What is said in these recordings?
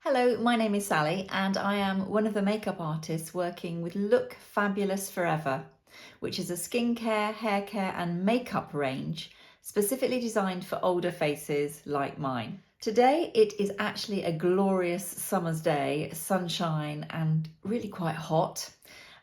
Hello, my name is Sally and I am one of the makeup artists working with Look Fabulous Forever, which is a skincare, hair care and makeup range specifically designed for older faces like mine. Today it is actually a glorious summer's day, sunshine and really quite hot.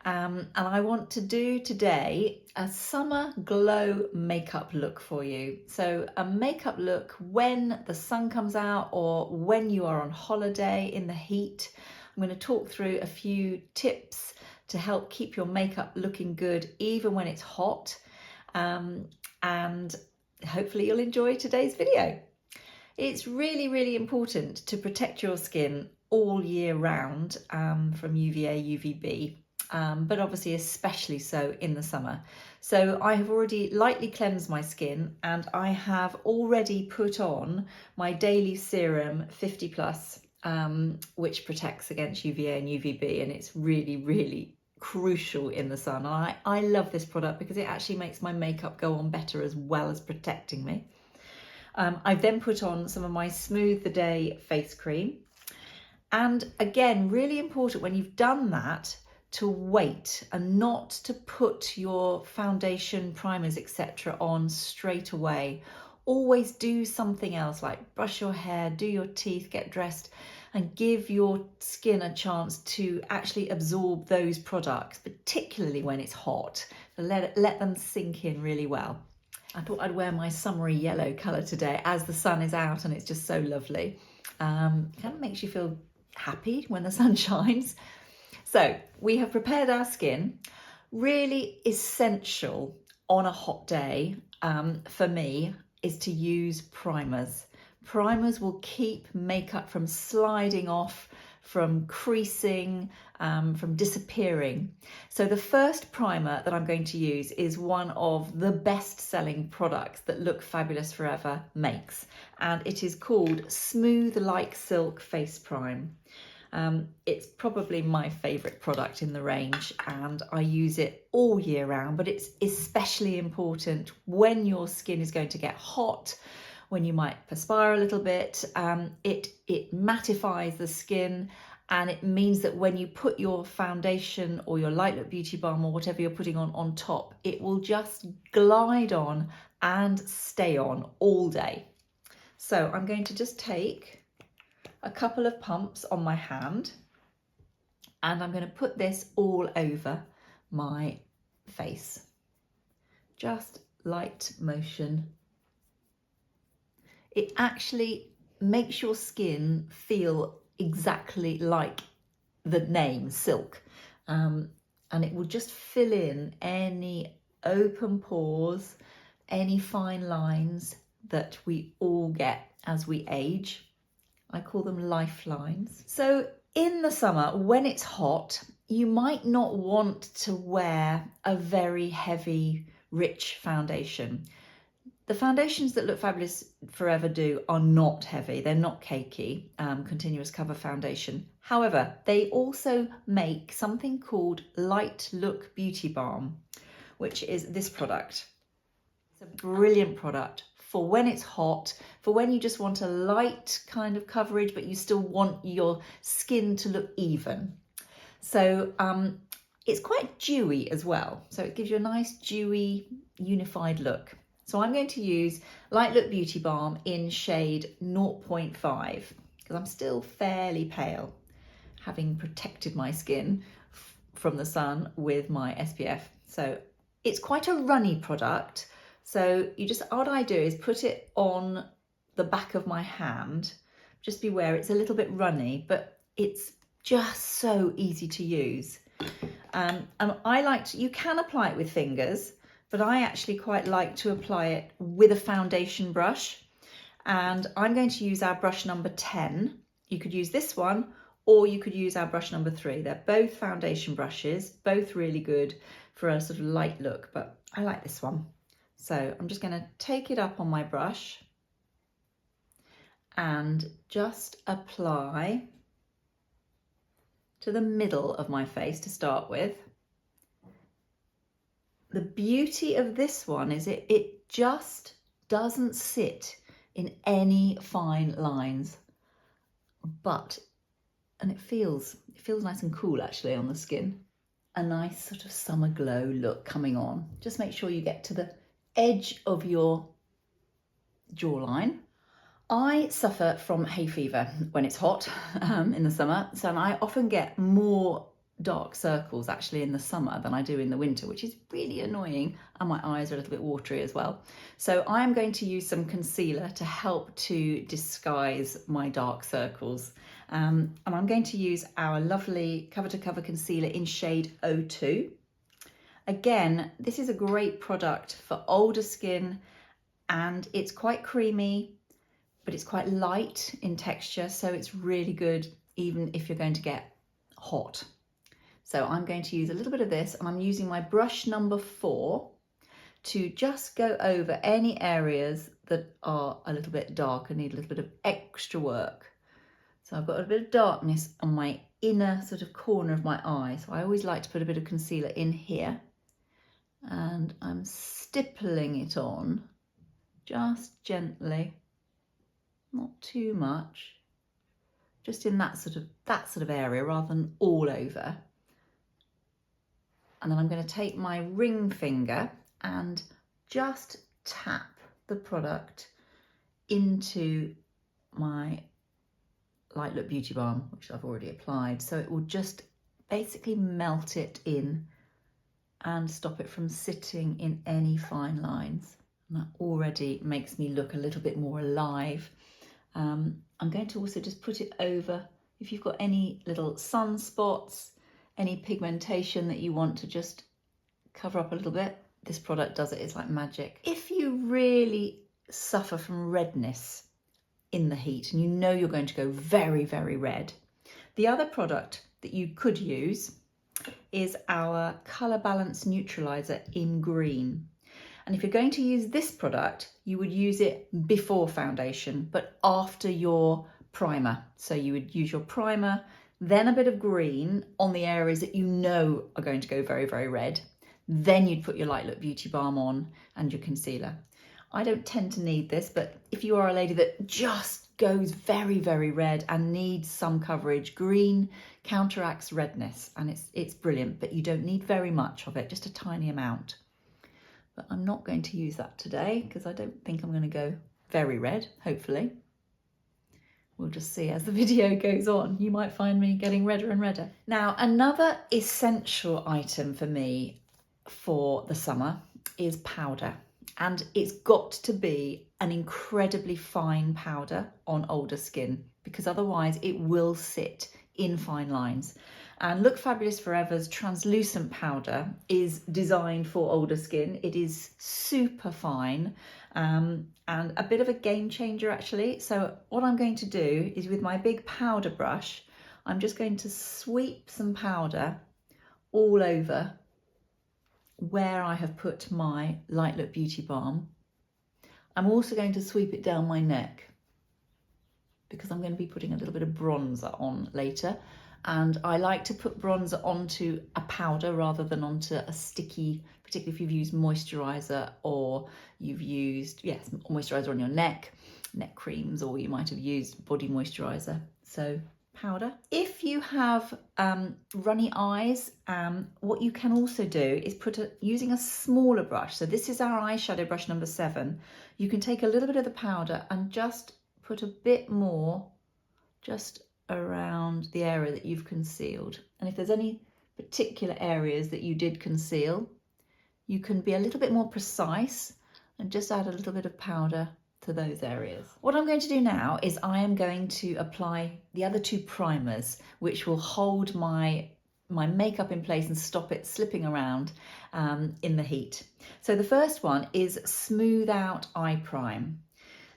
And I want to do today a summer glow makeup look for you. So a makeup look when the sun comes out or when you are on holiday in the heat. I'm going to talk through a few tips to help keep your makeup looking good even when it's hot. And hopefully you'll enjoy today's video. It's really important to protect your skin all year round from UVA, UVB. But obviously especially so in the summer. So I have already lightly cleansed my skin and I have already put on my daily serum 50 plus, which protects against UVA and UVB, and it's really crucial in the sun. I love this product because it actually makes my makeup go on better as well as protecting me. I've then put on some of my Smooth the Day face cream. And again, really important when you've done that to wait and not to put your foundation, primers, etc. on straight away. Always do something else, like brush your hair, do your teeth, get dressed, and give your skin a chance to actually absorb those products, particularly when it's hot. So let them sink in really well. I thought I'd wear my summery yellow colour today as the sun is out and it's just so lovely. Kind of makes you feel happy when the sun shines. So we have prepared our skin. Really essential on a hot day for me is to use primers. Primers will keep makeup from sliding off, from creasing, from disappearing. So the first primer that I'm going to use is one of the best-selling products that Look Fabulous Forever makes, and it is called Smooth Like Silk Face Prime. It's probably my favourite product in the range and I use it all year round, but it's especially important when your skin is going to get hot, when you might perspire a little bit. It mattifies the skin, and it means that when you put your foundation or your Light Look Beauty Balm or whatever you're putting on top, it will just glide on and stay on all day. So I'm going to just take a couple of pumps on my hand and I'm going to put this all over my face. Just light motion. It actually makes your skin feel exactly like the name, silk, and it will just fill in any open pores, any fine lines that we all get as we age. I call them lifelines. So in the summer, when it's hot, you might not want to wear a very heavy, rich foundation. The foundations that Look Fabulous Forever do are not heavy. They're not cakey, continuous cover foundation. However, they also make something called Light Look Beauty Balm, which is this product. It's a brilliant product for when it's hot, for when you just want a light kind of coverage, but you still want your skin to look even. So it's quite dewy as well. So it gives you a nice dewy, unified look. So I'm going to use Light Look Beauty Balm in shade 0.5 because I'm still fairly pale, having protected my skin from the sun with my SPF. So it's quite a runny product. So what I do is put it on the back of my hand. Just beware, it's a little bit runny, but it's just so easy to use. And you can apply it with fingers, but I actually quite like to apply it with a foundation brush. And I'm going to use our brush number 10. You could use this one, or you could use our brush number 3. They're both foundation brushes, both really good for a sort of light look, but I like this one. So I'm just going to take it up on my brush and just apply to the middle of my face to start with. The beauty of this one is it just doesn't sit in any fine lines, but and it feels nice and cool actually on the skin. A nice sort of summer glow look coming on. Just make sure you get to the edge of your jawline. I suffer from hay fever when it's hot in the summer, so I often get more dark circles actually in the summer than I do in the winter, which is really annoying, and my eyes are a little bit watery as well. So I'm going to use some concealer to help to disguise my dark circles, and I'm going to use our lovely Cover to Cover concealer in shade 02. Again, this is a great product for older skin, and it's quite creamy, but it's quite light in texture, so it's really good even if you're going to get hot. So I'm going to use a little bit of this, and I'm using my brush number 4 to just go over any areas that are a little bit dark and need a little bit of extra work. So I've got a bit of darkness on my inner sort of corner of my eye, so I always like to put a bit of concealer in here, and I'm stippling it on just gently, not too much, just in that sort of area rather than all over. And then I'm going to take my ring finger and just tap the product into my Light Look Beauty Balm, which I've already applied. So it will just basically melt it in and stop it from sitting in any fine lines. And that already makes me look a little bit more alive. I'm going to also just put it over if you've got any little sunspots, any pigmentation that you want to just cover up a little bit. This product does it, it's like magic. If you really suffer from redness in the heat and you know you're going to go very, very red, the other product that you could use is our Colour Balance Neutralizer in green. And if you're going to use this product, you would use it before foundation, but after your primer. So you would use your primer, then a bit of green on the areas that you know are going to go very, very red. Then you'd put your Light Look Beauty Balm on and your concealer. I don't tend to need this, but if you are a lady that just goes very, very red and needs some coverage, green counteracts redness, and it's brilliant, but you don't need very much of it, just a tiny amount. But I'm not going to use that today because I don't think I'm going to go very red, hopefully. We'll just see as the video goes on. You might find me getting redder and redder. Now, another essential item for me for the summer is powder. And it's got to be an incredibly fine powder on older skin, because otherwise it will sit in fine lines. And Look Fabulous Forever's translucent powder is designed for older skin. It is super fine and a bit of a game changer actually. So what I'm going to do is, with my big powder brush, I'm just going to sweep some powder all over where I have put my Light Look Beauty Balm. I'm also going to sweep it down my neck because I'm going to be putting a little bit of bronzer on later. And I like to put bronzer onto a powder rather than onto a sticky, particularly if you've used moisturiser or you've used, yes, moisturiser on your neck creams, or you might have used body moisturiser. So powder. If you have runny eyes, what you can also do is using a smaller brush. So this is our eyeshadow brush number 7. You can take a little bit of the powder and just put a bit more just around the area that you've concealed. And if there's any particular areas that you did conceal, you can be a little bit more precise and just add a little bit of powder to those areas. What I'm going to do now is I am going to apply the other 2 primers, which will hold my makeup in place and stop it slipping around in the heat. So the first one is Smooth Out Eye Prime.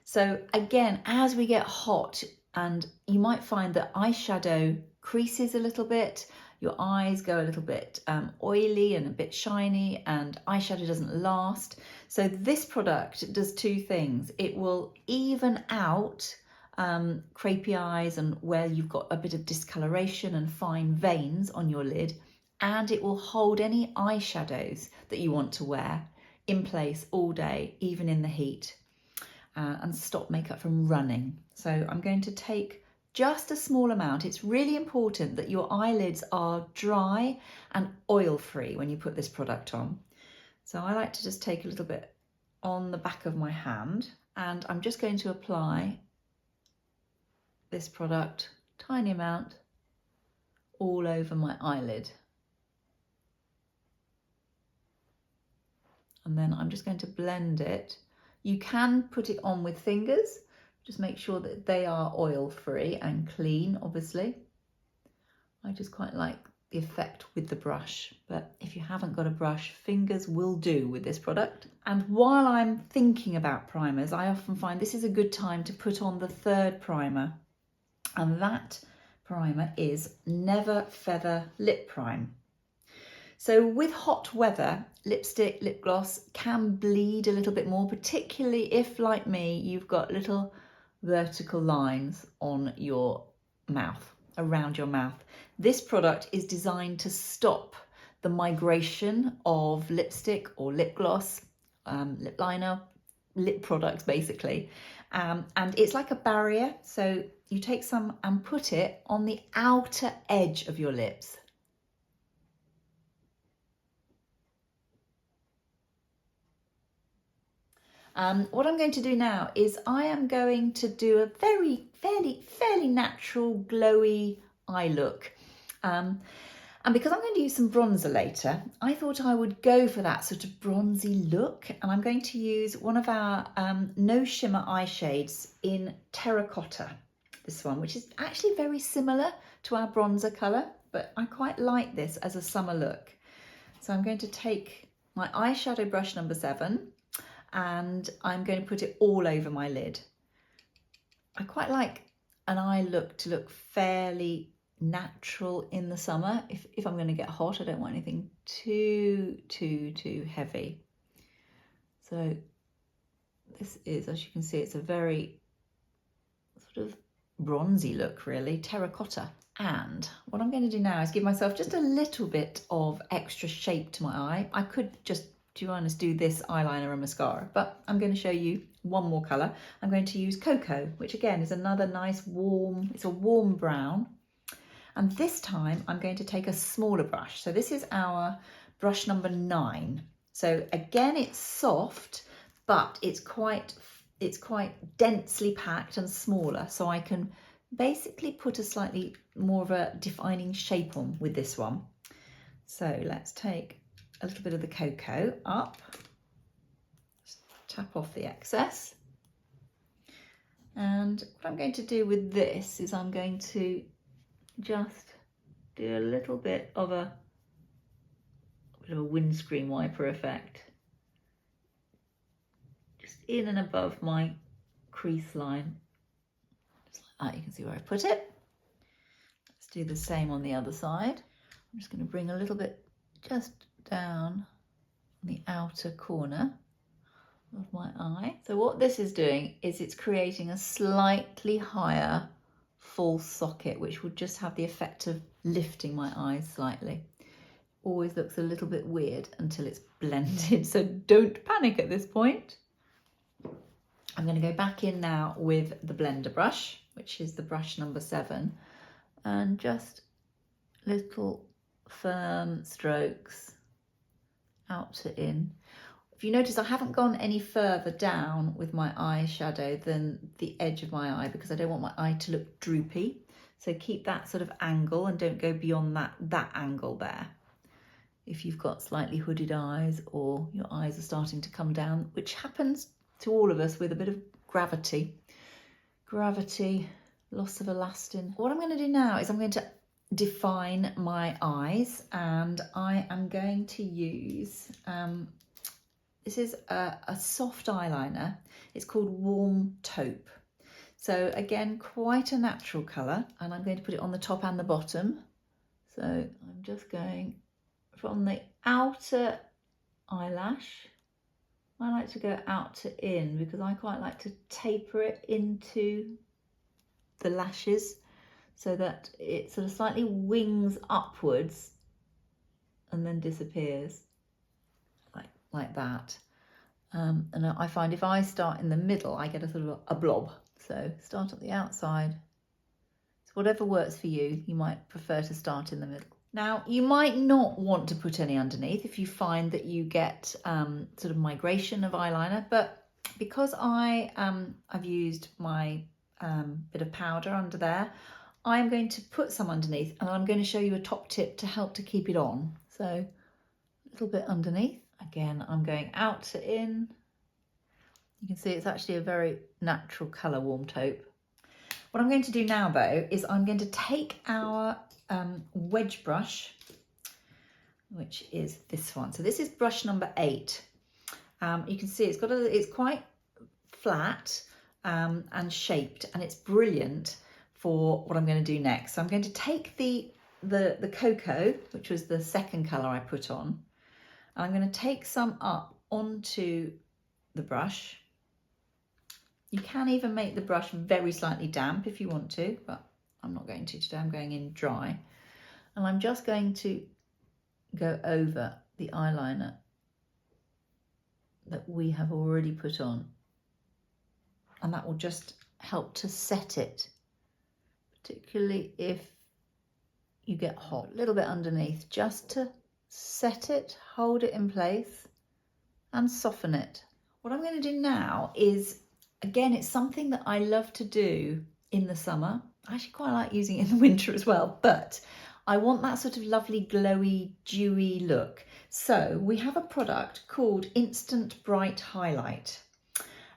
So again, as we get hot, and you might find that eyeshadow creases a little bit, your eyes go a little bit oily and a bit shiny, and eyeshadow doesn't last. So this product does 2 things. It will even out crepey eyes and where you've got a bit of discoloration and fine veins on your lid, and it will hold any eyeshadows that you want to wear in place all day, even in the heat. And stop makeup from running. So I'm going to take just a small amount. It's really important that your eyelids are dry and oil-free when you put this product on. So I like to just take a little bit on the back of my hand, and I'm just going to apply this product, tiny amount, all over my eyelid. And then I'm just going to blend it. You can put it on with fingers. Just make sure that they are oil-free and clean, obviously. I just quite like the effect with the brush, but if you haven't got a brush, fingers will do with this product. And while I'm thinking about primers, I often find this is a good time to put on the third primer. And that primer is Never Feather Lip Prime. So with hot weather, lipstick, lip gloss can bleed a little bit more, particularly if, like me, you've got little vertical lines on your mouth, around your mouth. This product is designed to stop the migration of lipstick or lip gloss, lip liner, lip products basically. And it's like a barrier. So you take some and put it on the outer edge of your lips. What I'm going to do now is I am going to do a fairly natural glowy eye look. And because I'm going to use some bronzer later, I thought I would go for that sort of bronzy look. And I'm going to use one of our no shimmer eye shades in terracotta, this one, which is actually very similar to our bronzer colour, but I quite like this as a summer look. So I'm going to take my eyeshadow brush number 7, and I'm going to put it all over my lid. I quite like an eye look to look fairly natural in the summer. If I'm going to get hot, I don't want anything too heavy. So this is, as you can see, it's a very sort of bronzy look, really, terracotta. And what I'm going to do now is give myself just a little bit of extra shape to my eye. I could just, to be honest, do this eyeliner and mascara, but I'm going to show you one more colour. I'm going to use Cocoa, which again is another nice warm, it's a warm brown. And this time I'm going to take a smaller brush. So this is our brush number 9. So again, it's soft, but it's quite densely packed and smaller. So I can basically put a slightly more of a defining shape on with this one. So let's take a little bit of the Cocoa up, just tap off the excess. And what I'm going to do with this is I'm going to just do a little bit of a windscreen wiper effect, just in and above my crease line, just like that. You can see where I put it. Let's do the same on the other side. I'm just going to bring a little bit just down on the outer corner of my eye. So what this is doing is it's creating a slightly higher false socket, which would just have the effect of lifting my eyes slightly. Always looks a little bit weird until it's blended, so don't panic at this point. I'm going to go back in now with the blender brush, which is the brush number 7, and just little firm strokes out to in. If you notice, I haven't gone any further down with my eyeshadow than the edge of my eye because I don't want my eye to look droopy. So keep that sort of angle and don't go beyond that angle there. If you've got slightly hooded eyes or your eyes are starting to come down, which happens to all of us with a bit of gravity, loss of elastin. What I'm going to do now is I'm going to define my eyes, and I am going to use this is a soft eyeliner. It's called Warm Taupe. So again, quite a natural colour, and I'm going to put it on the top and the bottom. So I'm just going from the outer eyelash. I like to go out to in because I quite like to taper it into the lashes so that it sort of slightly wings upwards and then disappears like that. And I find if I start in the middle, I get a sort of a blob. So start at the outside whatever works for you. You might prefer to start in the middle. Now, you might not want to put any underneath if you find that you get sort of migration of eyeliner, but because I've used my bit of powder under there, I'm going to put some underneath, and I'm going to show you a top tip to help to keep it on. So a little bit underneath. Again, I'm going out to in. You can see it's actually a very natural colour warm taupe. What I'm going to do now though is I'm going to take our wedge brush, which is this one. So this is brush number 8. You can see it's quite flat and shaped, and it's brilliant for what I'm going to do next. So I'm going to take the cocoa, which was the second colour I put on, and I'm going to take some up onto the brush. You can even make the brush very slightly damp if you want to, but I'm not going to today. I'm going in dry, and I'm just going to go over the eyeliner that we have already put on, and that will just help to set it, particularly if you get hot. A little bit underneath, just to set it, hold it in place and soften it. What I'm going to do now is, again, it's something that I love to do in the summer. I actually quite like using it in the winter as well, but I want that sort of lovely glowy, dewy look. So we have a product called Instant Bright Highlight,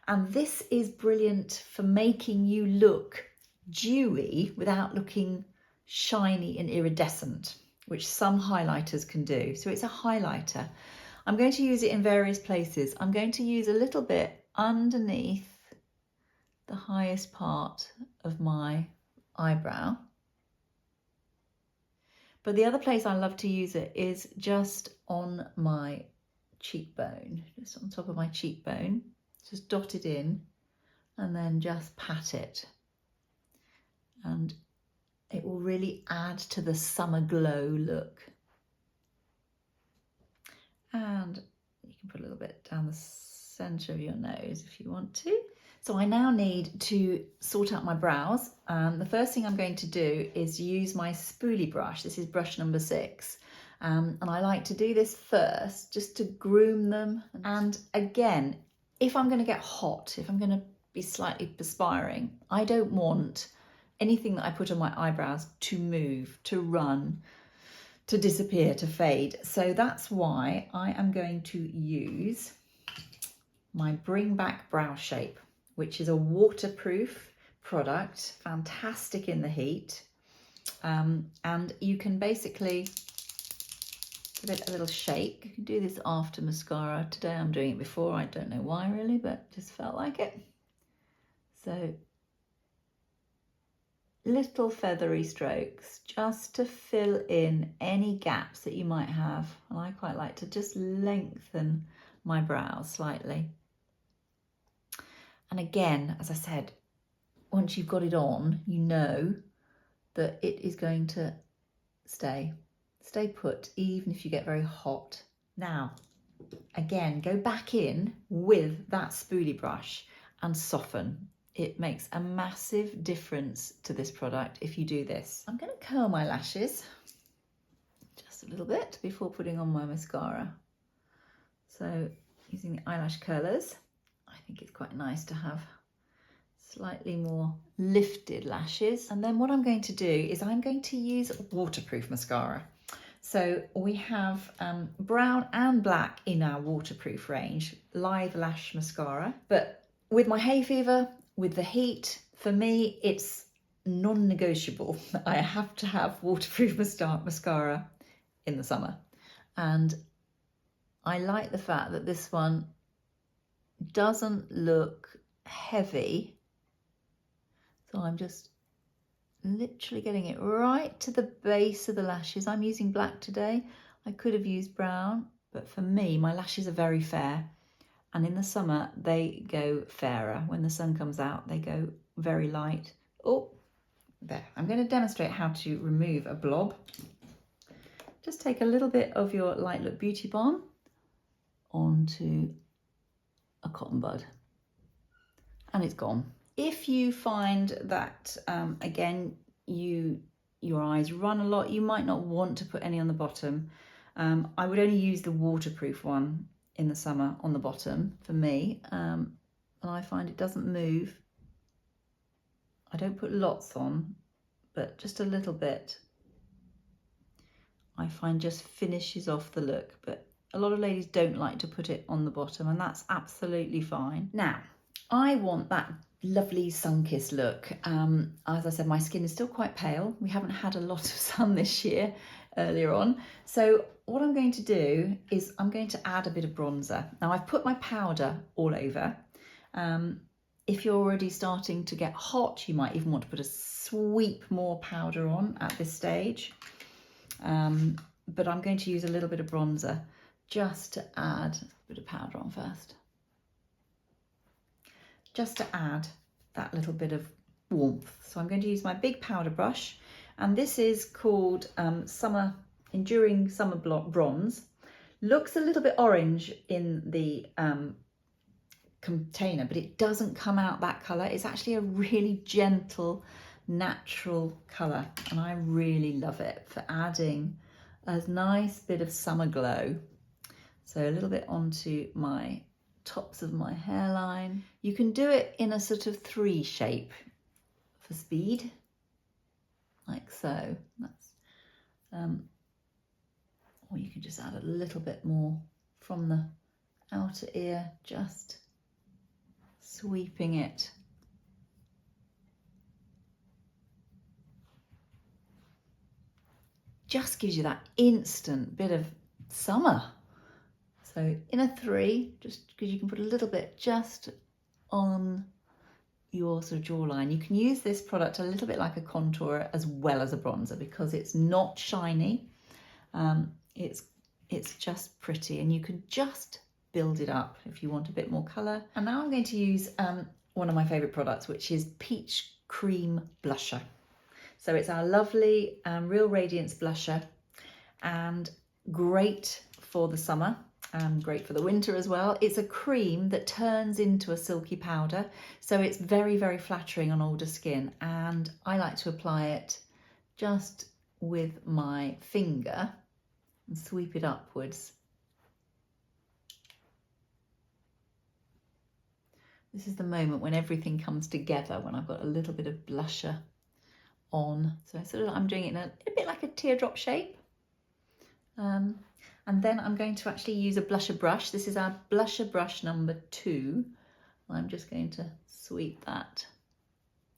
and this is brilliant for making you look dewy without looking shiny and iridescent, which some highlighters can do. So it's a highlighter. I'm going to use it in various places. I'm going to use a little bit underneath the highest part of my eyebrow. But the other place I love to use it is just on my cheekbone, just on top of my cheekbone. Just dot it in and then just pat it. And it will really add to the summer glow look. And you can put a little bit down the centre of your nose if you want to. So I now need to sort out my brows. The first thing I'm going to do is use my spoolie brush. This is brush number 6. And I like to do this first just to groom them. And again, if I'm going to get hot, if I'm going to be slightly perspiring, I don't want anything that I put on my eyebrows to move, to run, to disappear, to fade. So that's why I am going to use my Bring Back Brow Shape, which is a waterproof product, fantastic in the heat. And you can basically give it a little shake. You can do this after mascara. Today I'm doing it before. I don't know why really, but just felt like it. So little feathery strokes just to fill in any gaps that you might have. And I quite like to just lengthen my brows slightly. And again, as I said, once you've got it on, you know that it is going to stay put, even if you get very hot. Now, again, go back in with that spoolie brush and soften. It makes a massive difference to this product if you do this. I'm going to curl my lashes just a little bit before putting on my mascara. So using the eyelash curlers, I think it's quite nice to have slightly more lifted lashes. And then what I'm going to do is I'm going to use waterproof mascara. So we have brown and black in our waterproof range, Live Lash Mascara. But with my hay fever, with the heat, for me, it's non-negotiable. I have to have waterproof mascara in the summer. And I like the fact that this one doesn't look heavy. So I'm just literally getting it right to the base of the lashes. I'm using black today. I could have used brown, but for me, my lashes are very fair. And in the summer, they go fairer. When the sun comes out, they go very light. Oh, there. I'm going to demonstrate how to remove a blob. Just take a little bit of your Light Look Beauty Balm onto a cotton bud. And it's gone. If you find that, again, your eyes run a lot, you might not want to put any on the bottom. I would only use the waterproof one in the summer on the bottom for me, and I find it doesn't move. I don't put lots on, but just a little bit I find just finishes off the look. But a lot of ladies don't like to put it on the bottom, and that's absolutely fine. Now, I want that lovely sun-kissed look. As I said, my skin is still quite pale. We haven't had a lot of sun this year earlier on. So what I'm going to do is I'm going to add a bit of bronzer. Now, I've put my powder all over. If you're already starting to get hot, you might even want to put a sweep more powder on at this stage. But I'm going to use a little bit of bronzer just to add a bit of powder on first. Just to add that little bit of warmth. So I'm going to use my big powder brush, and this is called Enduring Summer Bronze. Looks a little bit orange in the container, but it doesn't come out that colour. It's actually a really gentle, natural colour, and I really love it for adding a nice bit of summer glow. So a little bit onto my tops of my hairline. You can do it in a sort of 3 shape for speed, like so. That's or you can just add a little bit more from the outer ear, just sweeping it. Just gives you that instant bit of summer. So in a 3, just because you can put a little bit just on your sort of jawline. You can use this product a little bit like a contourer as well as a bronzer, because it's not shiny. It's just pretty, and you can just build it up if you want a bit more colour. And now I'm going to use one of my favourite products, which is Peach Cream Blusher. So it's our lovely Real Radiance blusher, and great for the summer, great for the winter as well. It's a cream that turns into a silky powder, so it's very, very flattering on older skin, and I like to apply it just with my finger and sweep it upwards. This is the moment when everything comes together, when I've got a little bit of blusher on. So sort of I'm doing it in a bit like a teardrop shape. And then I'm going to actually use a blusher brush. This is our blusher brush number 2. I'm just going to sweep that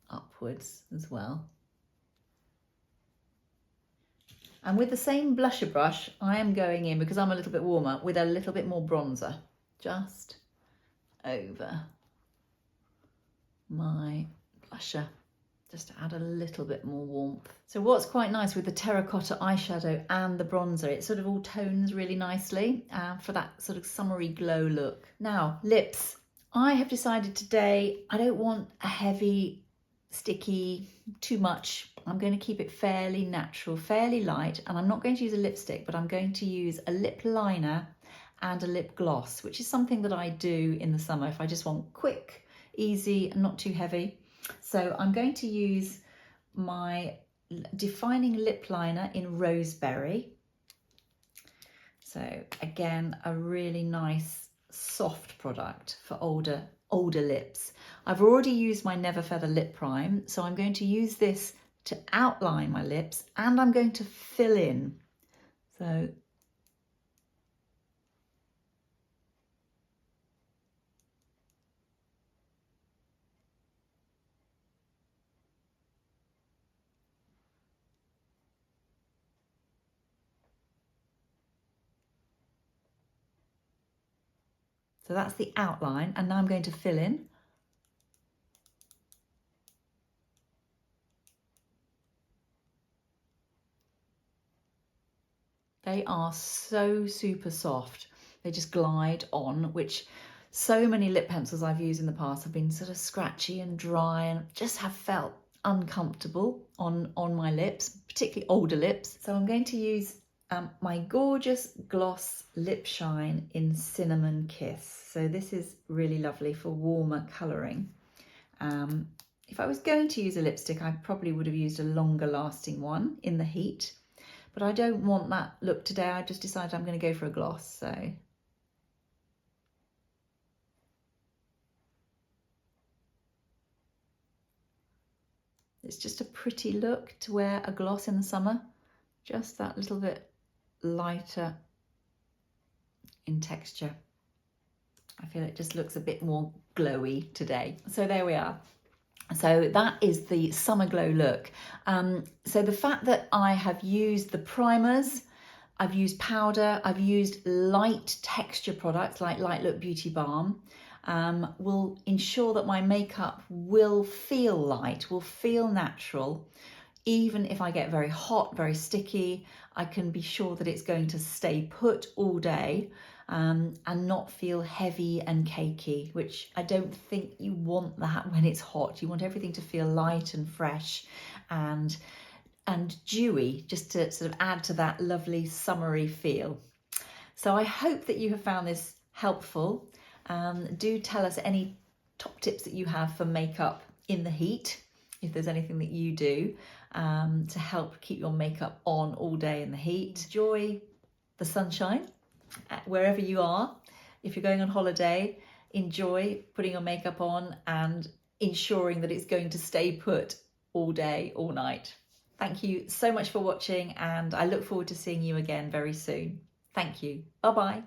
upwards as well. And with the same blusher brush, I am going in, because I'm a little bit warmer, with a little bit more bronzer, just over my blusher, just to add a little bit more warmth. So what's quite nice with the terracotta eyeshadow and the bronzer, it sort of all tones really nicely for that sort of summery glow look. Now, lips. I have decided today I don't want a heavy, sticky, too much. I'm going to keep it fairly natural, fairly light, and I'm not going to use a lipstick, but I'm going to use a lip liner and a lip gloss, which is something that I do in the summer if I just want quick, easy, and not too heavy. So I'm going to use my defining lip liner in Roseberry. So again, a really nice soft product for older lips. I've already used my Never Feather lip prime, so I'm going to use this to outline my lips, and I'm going to fill in. So that's the outline, and now I'm going to fill in. They are so super soft. They just glide on, which so many lip pencils I've used in the past have been sort of scratchy and dry and just have felt uncomfortable on my lips, particularly older lips. So I'm going to use my gorgeous gloss lip shine in Cinnamon Kiss. So this is really lovely for warmer colouring. If I was going to use a lipstick, I probably would have used a longer lasting one in the heat, but I don't want that look today. I just decided I'm going to go for a gloss. So it's just a pretty look to wear a gloss in the summer, just that little bit lighter in texture. I feel it just looks a bit more glowy today. So there we are. So that is the summer glow look. So the fact that I have used the primers, I've used powder, I've used light texture products like Light Look Beauty Balm, will ensure that my makeup will feel light, will feel natural. Even if I get very hot, very sticky, I can be sure that it's going to stay put all day and not feel heavy and cakey, which I don't think you want that when it's hot. You want everything to feel light and fresh and dewy, just to sort of add to that lovely summery feel. So I hope that you have found this helpful. Do tell us any top tips that you have for makeup in the heat, if there's anything that you do to help keep your makeup on all day in the heat. Enjoy the sunshine wherever you are. If you're going on holiday, enjoy putting your makeup on and ensuring that it's going to stay put all day, all night. Thank you so much for watching, and I look forward to seeing you again very soon. Thank you. Bye-bye.